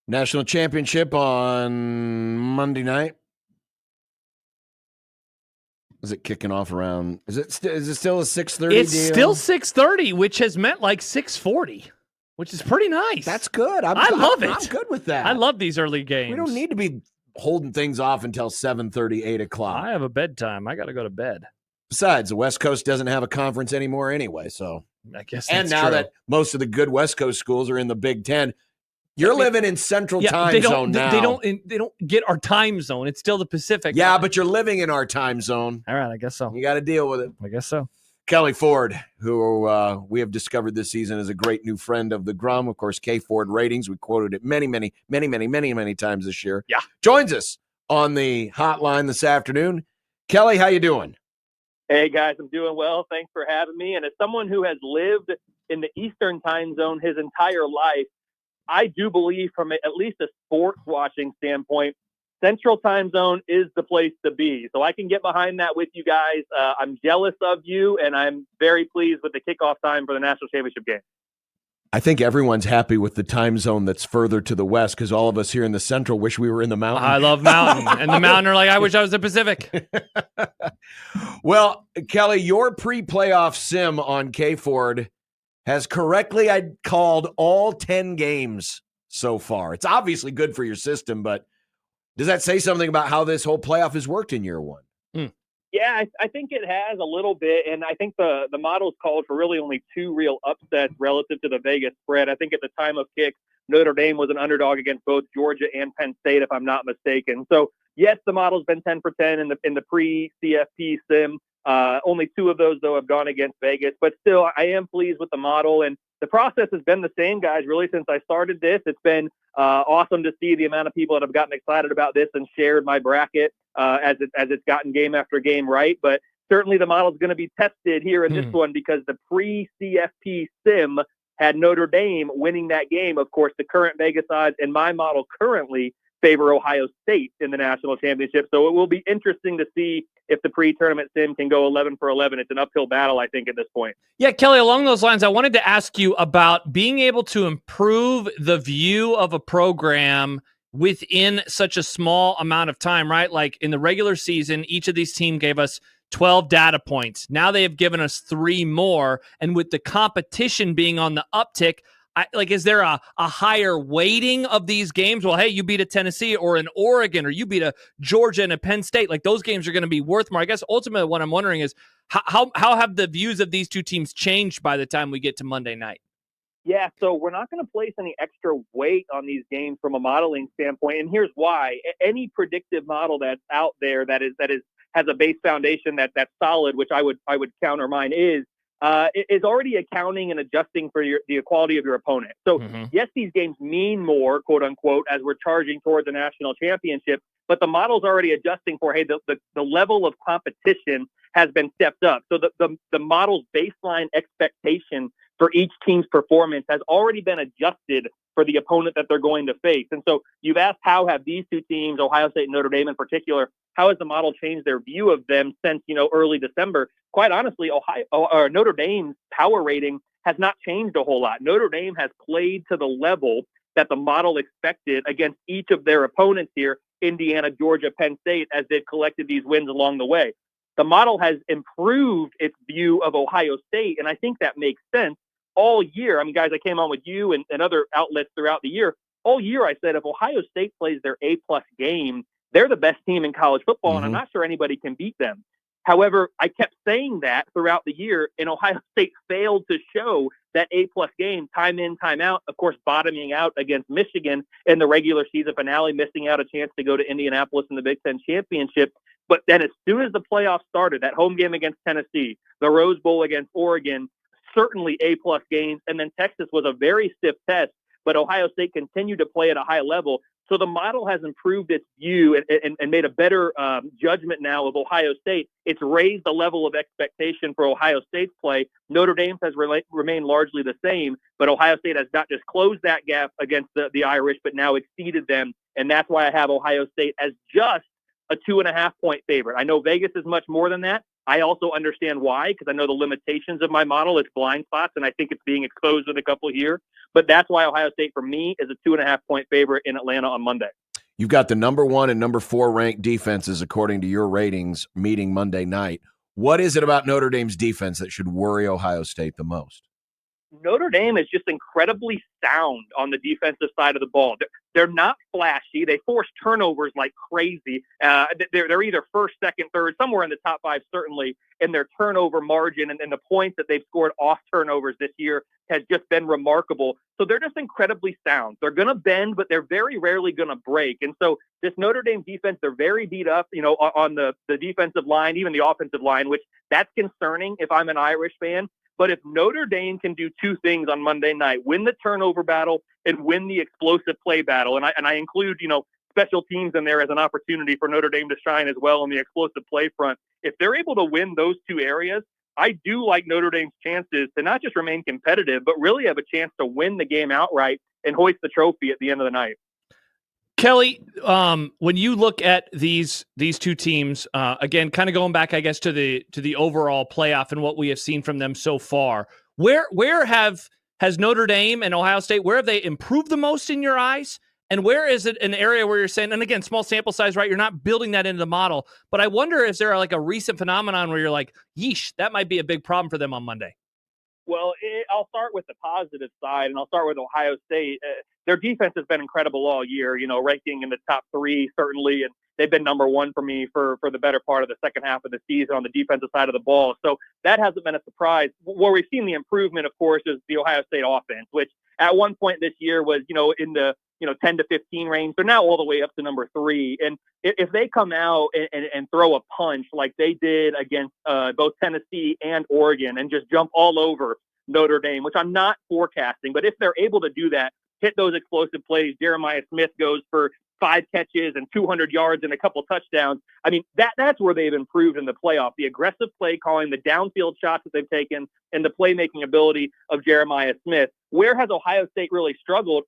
National championship on Monday night. Is it kicking off around? Is it still a 6:30? It's still 6:30, which has meant like 6:40, which is pretty nice. That's good. I love it. I'm good with that. I love these early games. We don't need to be holding things off until 7:30, 8 o'clock. I have a bedtime. I got to go to bed. Besides, the West Coast doesn't have a conference anymore anyway, so I guess. And now true. that most of the good West Coast schools are in the Big Ten, you're living in Central Time Zone now. They don't get our time zone. It's still the Pacific. Yeah, but you're living in our time zone. All right, I guess so. You got to deal with it. I guess so. Kelley Ford, who we have discovered this season is a great new friend of the Grum. Of course, KFord Ratings. We quoted it many times this year. Yeah. Joins us on the hotline this afternoon. Kelley, how you doing? Hey, guys, I'm doing well. Thanks for having me. And as someone who has lived in the Eastern time zone his entire life, I do believe from at least a sports watching standpoint, Central time zone is the place to be. So I can get behind that with you guys. I'm jealous of you, and I'm very pleased with the kickoff time for the national championship game. I think everyone's happy with the time zone that's further to the west because all of us here in the Central wish we were in the mountain. I love mountain. And the mountain are like, I wish I was in the Pacific. Well, Kelley, your pre-playoff sim on KFord has correctly called all 10 games so far. It's obviously good for your system, but does that say something about how this whole playoff has worked in year one? Yeah, I think it has a little bit, and I think the model's called for really only two real upsets relative to the Vegas spread. I think at the time of kick, Notre Dame was an underdog against both Georgia and Penn State, if I'm not mistaken. So, yes, the model's been 10 for 10 in the pre-CFP sim. Only two of those, though, have gone against Vegas. But still, I am pleased with the model, and the process has been the same, guys, really, since I started this. It's been awesome to see the amount of people that have gotten excited about this and shared my bracket as it's gotten game after game right. But certainly the model is going to be tested here in this one because the pre-CFP sim had Notre Dame winning that game. Of course, the current Vegas odds and my model currently favor Ohio State in the national championship. So it will be interesting to see if the pre-tournament sim can go 11 for 11. It's an uphill battle, I think, at this point. Yeah, Kelley, along those lines, I wanted to ask you about being able to improve the view of a program within such a small amount of time, right? Like in the regular season, each of these teams gave us 12 data points. Now they have given us 3 more. And with the competition being on the uptick, is there a higher weighting of these games? Well, hey, you beat a Tennessee or an Oregon, or you beat a Georgia and a Penn State. Like those games are going to be worth more. I guess ultimately what I'm wondering is how have the views of these two teams changed by the time we get to Monday night? Yeah, so we're not going to place any extra weight on these games from a modeling standpoint, and here's why. Any predictive model that's out there that has a base foundation that's solid, which I would counter mine is already accounting and adjusting for the equality of your opponent. So yes, these games mean more, quote unquote, as we're charging towards a national championship, but the model's already adjusting for, hey, the level of competition has been stepped up. So the model's baseline expectation for each team's performance has already been adjusted for the opponent that they're going to face. And so you've asked, how have these two teams, Ohio State and Notre Dame in particular, how has the model changed their view of them since, early December? Quite honestly, Notre Dame's power rating has not changed a whole lot. Notre Dame has played to the level that the model expected against each of their opponents here, Indiana, Georgia, Penn State, as they've collected these wins along the way. The model has improved its view of Ohio State, and I think that makes sense. All year, I mean, guys, I came on with you and other outlets throughout the year. All year, I said, if Ohio State plays their A-plus game, they're the best team in college football, and I'm not sure anybody can beat them. However, I kept saying that throughout the year, and Ohio State failed to show that A-plus game time in, time out, of course, bottoming out against Michigan in the regular season finale, missing out a chance to go to Indianapolis in the Big Ten championship. But then as soon as the playoffs started, that home game against Tennessee, the Rose Bowl against Oregon, certainly A-plus games, and then Texas was a very stiff test, but Ohio State continued to play at a high level. So the model has improved its view and made a better judgment now of Ohio State. It's raised the level of expectation for Ohio State's play. Notre Dame has remained largely the same, but Ohio State has not just closed that gap against the Irish, but now exceeded them, and that's why I have Ohio State as just a 2.5-point favorite. I know Vegas is much more than that. I also understand why, because I know the limitations of my model. It's blind spots, and I think it's being exposed in a couple here. But that's why Ohio State, for me, is a 2.5-point favorite in Atlanta on Monday. You've got the number 1 and number 4 ranked defenses, according to your ratings, meeting Monday night. What is it about Notre Dame's defense that should worry Ohio State the most? Notre Dame is just incredibly sound on the defensive side of the ball. They're not flashy. They force turnovers like crazy. They're either first, second, third, somewhere in the top 5, certainly, in their turnover margin. And the points that they've scored off turnovers this year has just been remarkable. So they're just incredibly sound. They're going to bend, but they're very rarely going to break. And so this Notre Dame defense, they're very beat up, on the defensive line, even the offensive line, which that's concerning if I'm an Irish fan. But if Notre Dame can do 2 things on Monday night, win the turnover battle and win the explosive play battle, and I include, special teams in there as an opportunity for Notre Dame to shine as well on the explosive play front. If they're able to win those 2 areas, I do like Notre Dame's chances to not just remain competitive, but really have a chance to win the game outright and hoist the trophy at the end of the night. Kelley, when you look at these 2 teams, again, kind of going back, I guess, to the overall playoff and what we have seen from them so far, where has Notre Dame and Ohio State, where have they improved the most in your eyes? And where is it an area where you're saying, and again, small sample size, right? You're not building that into the model, but I wonder if there are like a recent phenomenon where you're like, yeesh, that might be a big problem for them on Monday. Well, I'll start with the positive side, and I'll start with Ohio State. Their defense has been incredible all year, ranking in the top 3, certainly, and they've been number 1 for me for the better part of the second half of the season on the defensive side of the ball. So that hasn't been a surprise. Where we've seen the improvement, of course, is the Ohio State offense, which at one point this year was, in the 10 to 15 range. They're now all the way up to number 3. And if they come out and throw a punch like they did against both Tennessee and Oregon and just jump all over Notre Dame, which I'm not forecasting, but if they're able to do that, hit those explosive plays, Jeremiah Smith goes for 5 catches and 200 yards and a couple touchdowns. I mean, that's where they've improved in the playoff. The aggressive play calling, the downfield shots that they've taken, and the playmaking ability of Jeremiah Smith. Where has Ohio State really struggled?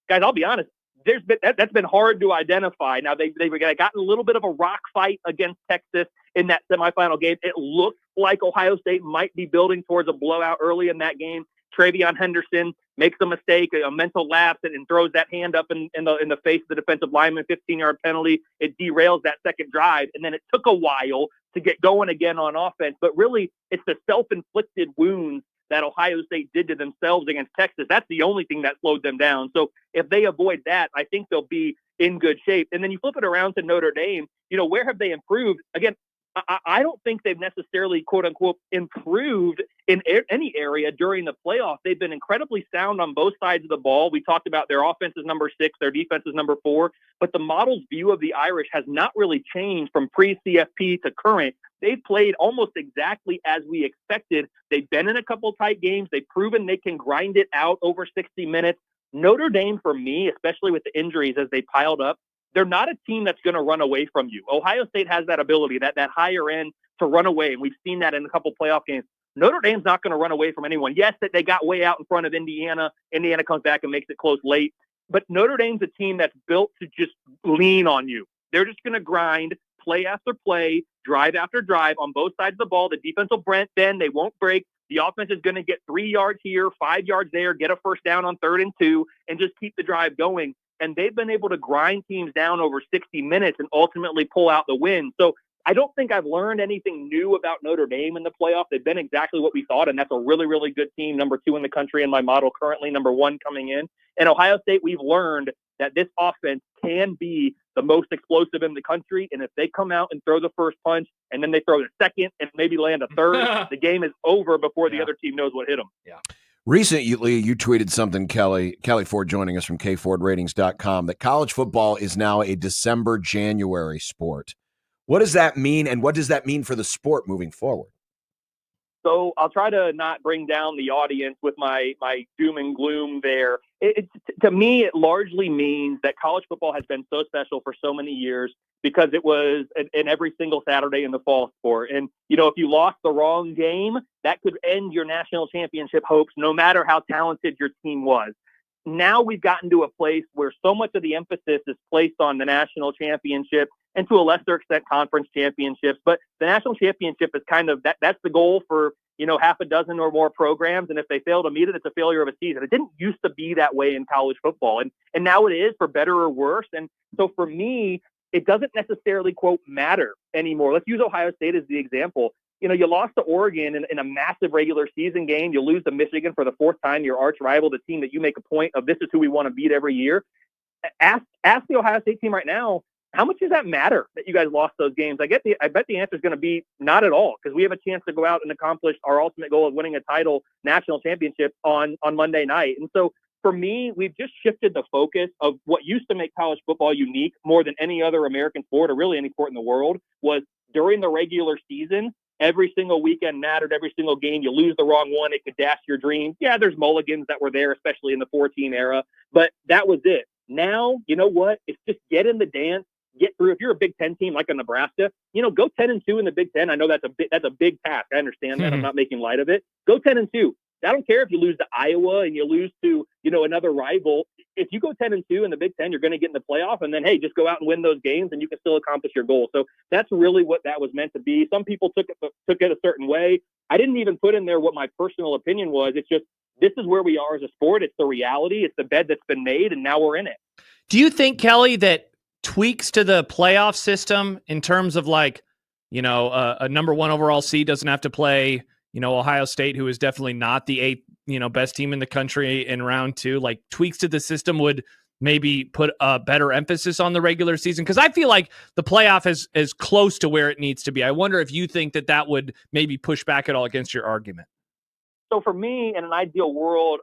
Guys, I'll be honest. That's been hard to identify. Now they've gotten a little bit of a rock fight against Texas in that semifinal game. It looks like Ohio State might be building towards a blowout early in that game. Travion Henderson makes a mistake, a mental lapse, and throws that hand up in the face of the defensive lineman, 15-yard penalty. It derails that second drive, and then it took a while to get going again on offense. But really, it's the self-inflicted wounds that Ohio State did to themselves against Texas. That's the only thing that slowed them down. So if they avoid that, I think they'll be in good shape. And then you flip it around to Notre Dame, where have they improved? Again, I don't think they've necessarily, quote unquote, improved in any area during the playoff. They've been incredibly sound on both sides of the ball. We talked about their offense is number 6, their defense is number 4, but the model's view of the Irish has not really changed from pre-CFP to current. They've played almost exactly as we expected. They've been in a couple tight games. They've proven they can grind it out over 60 minutes. Notre Dame, for me, especially with the injuries as they piled up, they're not a team that's going to run away from you. Ohio State has that ability, that higher end to run away, and we've seen that in a couple playoff games. Notre Dame's not going to run away from anyone. Yes, that they got way out in front of Indiana. Indiana comes back and makes it close late. But Notre Dame's a team that's built to just lean on you. They're just going to grind, play after play, drive after drive on both sides of the ball. The defense will bend. They won't break. The offense is going to get 3 yards here, 5 yards there, get a first down on 3rd and 2, and just keep the drive going. And they've been able to grind teams down over 60 minutes and ultimately pull out the win. So I don't think I've learned anything new about Notre Dame in the playoff. They've been exactly what we thought, and that's a really, really good team, number 2 in the country in my model, currently number 1 coming in. And Ohio State, we've learned that this offense can be the most explosive in the country, and if they come out and throw the first punch, and then they throw the second and maybe land a third, the game is over before the other team knows what hit them. Yeah. Recently, you tweeted something, Kelley Ford joining us from KFordRatings.com, that college football is now a December-January sport. What does that mean, and what does that mean for the sport moving forward? So I'll try to not bring down the audience with my doom and gloom there. To me, it largely means that college football has been so special for so many years because it was in every single Saturday in the fall sport. And, if you lost the wrong game, that could end your national championship hopes, no matter how talented your team was. now we've gotten to a place where so much of the emphasis is placed on the national championship and to a lesser extent conference championships. But the national championship is kind of that's the goal for, half a dozen or more programs. And if they fail to meet it, it's a failure of a season. It didn't used to be that way in college football. And now it is, for better or worse. And so for me, it doesn't necessarily, quote, matter anymore. Let's use Ohio State as the example. You lost to Oregon in a massive regular season game. You lose to Michigan for the fourth time, your arch rival, the team that you make a point of, this is who we want to beat every year. Ask the Ohio State team right now, how much does that matter that you guys lost those games? I bet the answer is going to be not at all, because we have a chance to go out and accomplish our ultimate goal of winning a title, national championship on Monday night. And so for me, we've just shifted the focus of what used to make college football unique more than any other American sport or really any sport in the world was during the regular season. Every single weekend mattered. Every single game, you lose the wrong one, it could dash your dreams. Yeah, there's mulligans that were there, especially in the 4-team era, but that was it. Now, you know what? It's just get in the dance, get through. If you're a Big Ten team like a Nebraska, go 10-2 in the Big Ten. I know that's a big task. I understand that. I'm not making light of it. Go 10-2. I don't care if you lose to Iowa and you lose to, another rival. If you go 10-2 in the Big Ten, you're going to get in the playoff, and then, hey, just go out and win those games and you can still accomplish your goal. So that's really what that was meant to be. Some people took it a certain way. I didn't even put in there what my personal opinion was. It's just, this is where we are as a sport. It's the reality. It's the bed that's been made, and now we're in it. Do you think, Kelley, that tweaks to the playoff system in terms of a number one overall seed doesn't have to play, Ohio State, who is definitely not the eighth, best team in the country in round two, like tweaks to the system would maybe put a better emphasis on the regular season? Because I feel like the playoff is close to where it needs to be. I wonder if you think that would maybe push back at all against your argument. So for me, in an ideal world,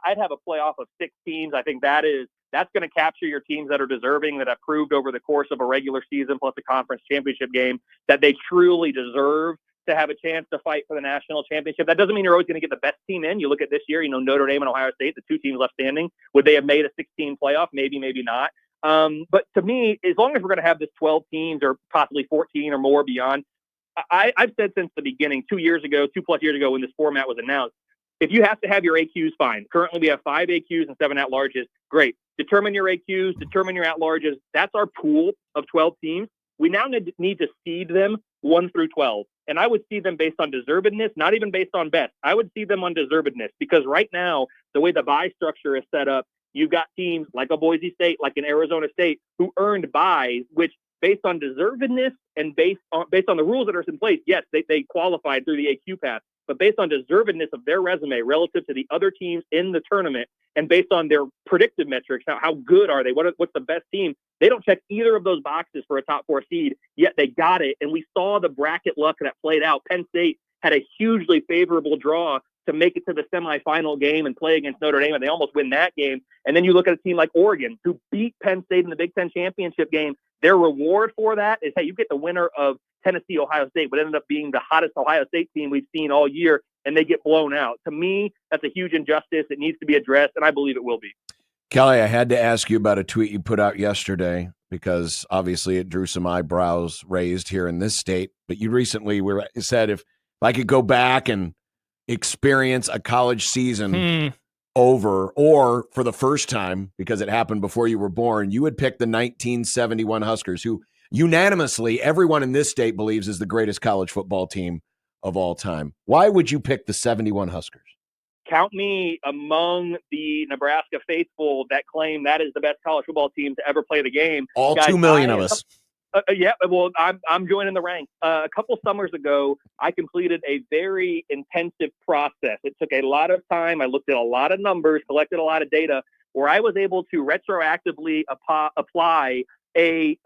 I'd have a playoff of 6 teams. I think that's going to capture your teams that are deserving, that have proved over the course of a regular season plus a conference championship game that they truly deserve to have a chance to fight for the national championship. That doesn't mean you're always going to get the best team in. You look at this year, Notre Dame and Ohio State, the 2 teams left standing. Would they have made a 16 playoff? Maybe, maybe not. But to me, as long as we're going to have this 12 teams or possibly 14 or more beyond, I've said since the beginning, 2 plus years ago when this format was announced, if you have to have your AQs, fine. Currently, we have 5 AQs and 7 at-larges. Great. Determine your AQs, determine your at-larges. That's our pool of 12 teams. We now need to seed them 1 through 12. And I would see them based on deservedness, not even based on best. I would see them on deservedness, because right now, the way the bye structure is set up, you've got teams like a Boise State, like an Arizona State, who earned byes, which based on deservedness and based on the rules that are in place, yes, they qualified through the AQ path. But based on deservedness of their resume relative to the other teams in the tournament, and based on their predictive metrics, how good are they? What's the best team? They don't check either of those boxes for a top 4 seed, yet they got it. And we saw the bracket luck that played out. Penn State had a hugely favorable draw to make it to the semifinal game and play against Notre Dame, and they almost win that game. And then you look at a team like Oregon, who beat Penn State in the Big Ten championship game. Their reward for that is, hey, you get the winner of Tennessee, Ohio State, but ended up being the hottest Ohio State team we've seen all year, and they get blown out. To me, that's a huge injustice. It needs to be addressed, and I believe it will be. Kelley, I had to ask you about a tweet you put out yesterday, because obviously it drew some eyebrows raised here in this state. But you recently said, if I could go back and experience a college season over, or for the first time, because it happened before you were born, you would pick the 1971 Huskers, who unanimously everyone in this state believes is the greatest college football team of all time. Why would you pick the 71 Huskers? Count me among the Nebraska faithful that claim that is the best college football team to ever play the game. All guys, 2 million of us. Yeah, well, I'm joining the ranks. A couple summers ago, I completed a very intensive process. It took a lot of time. I looked at a lot of numbers, collected a lot of data, where I was able to retroactively apply a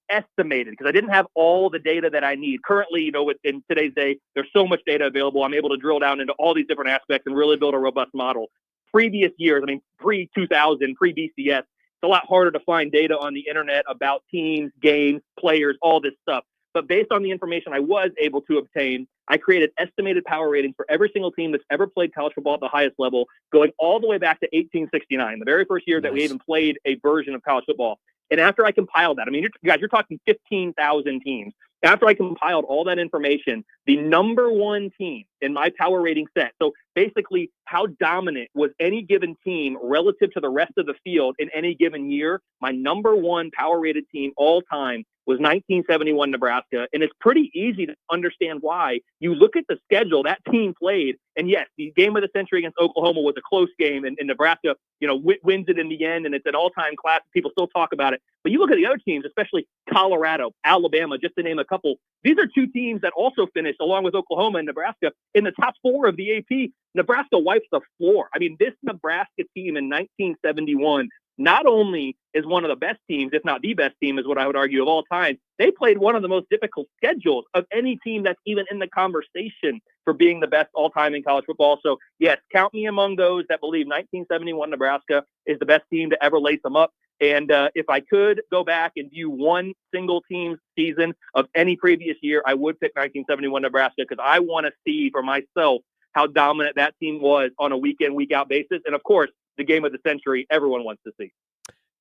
estimated, because I didn't have all the data that I need. Currently, in today's day, there's so much data available. I'm able to drill down into all these different aspects and really build a robust model. Previous years, pre-2000, pre-BCS, it's a lot harder to find data on the internet about teams, games, players, all this stuff. But based on the information I was able to obtain, I created estimated power ratings for every single team that's ever played college football at the highest level, going all the way back to 1869, the very first year that we even played a version of college football. And after I compiled that, you're talking 15,000 teams. after I compiled all that information, the number one team in my power rating set, so basically how dominant was any given team relative to the rest of the field in any given year, my number one power rated team all time was 1971 Nebraska. And it's pretty easy to understand why. You look at the schedule that team played, and yes, the game of the century against Oklahoma was a close game, and Nebraska, wins it in the end, and it's an all-time classic. People still talk about it. But you look at the other teams, especially Colorado, Alabama, just to name a couple. These are two teams that also finished, along with Oklahoma and Nebraska, in the top 4 of the AP. Nebraska wipes the floor. I mean, this Nebraska team in 1971 not only is one of the best teams, if not the best team, is what I would argue, of all time. They played one of the most difficult schedules of any team that's even in the conversation for being the best all time in college football. So, yes, count me among those that believe 1971 Nebraska is the best team to ever lace them up. And if I could go back and view one single team's season of any previous year, I would pick 1971 Nebraska, because I want to see for myself how dominant that team was on a week-in, week-out basis. And, of course, the game of the century everyone wants to see.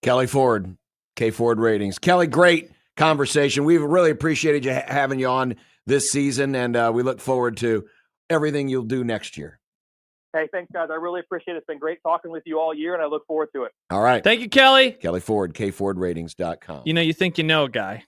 Kelley Ford, KFord Ratings. Kelley, great conversation. We've really appreciated you having you on this season, and we look forward to everything you'll do next year. Hey, thanks, guys. I really appreciate it. It's been great talking with you all year, and I look forward to it. All right. Thank you, Kelley. Kelley Ford, KFordRatings.com. You think you know a guy.